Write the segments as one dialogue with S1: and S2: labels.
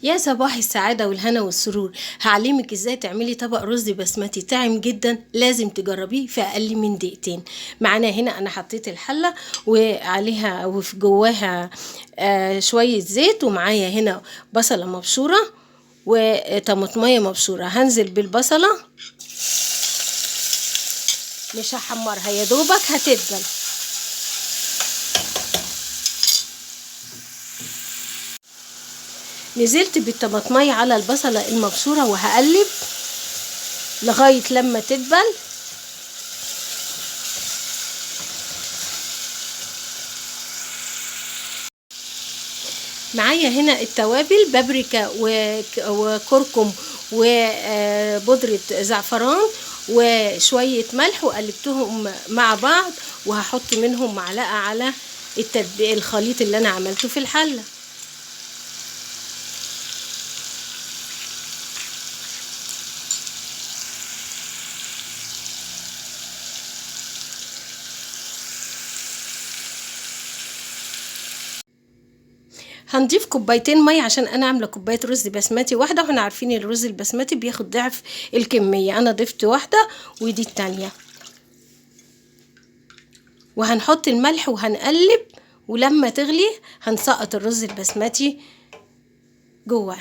S1: يا صباح السعادة والهنا والسرور. هعلمك ازاي تعملي طبق رز بسمتي طعم جدا، لازم تجربيه في اقل من دقيقتين. معانا هنا انا حطيت الحلة وعليها وفي جواها شوية زيت، ومعايا هنا بصلة مبشورة وطماطمية مبشورة. هنزل بالبصلة، مش هحمرها، يا دوبك هتدبل. نزلت بالطماطمية على البصلة المبشورة وهقلب لغاية لما تدبل. معايا هنا التوابل: بابريكا وكركم وبودرة زعفران وشوية ملح، وقلبتهم مع بعض، وهحط منهم معلقة على الخليط اللي انا عملته في الحلة. هنضيف كوبايتين ميه عشان انا عامله كوبايه رز بسمتي واحده، واحنا عارفين الرز البسمتي بياخد ضعف الكميه. انا ضفت واحده ودي التانية، وهنحط الملح وهنقلب، ولما تغلي هنسقط الرز البسمتي جوه.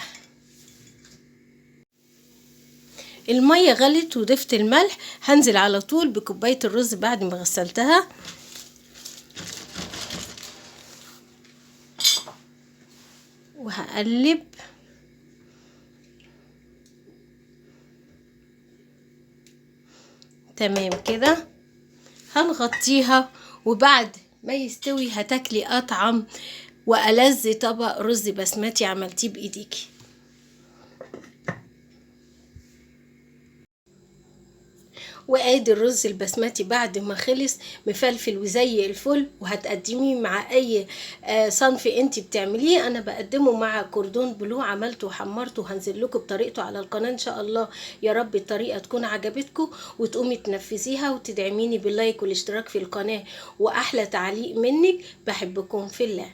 S1: الميه غلت وضفت الملح، هنزل على طول بكوبايه الرز بعد ما غسلتها، وهقلب. تمام كده، هنغطيها، وبعد ما يستوي هتاكلي اطعم والذ طبق رز بسمتي عملتيه بايديكي. وادي الرز البسمتي بعد ما خلص مفلفل وزي الفل، وهتقدميه مع اي صنف انت بتعمليه. انا بقدمه مع كوردون بلو، عملته وحمرته وهنزل لكم بطريقته على القناه ان شاء الله. يا رب الطريقه تكون عجبتكم وتقومي تنفذيها وتدعميني باللايك والاشتراك في القناه، واحلى تعليق منك: بحبكم في الله.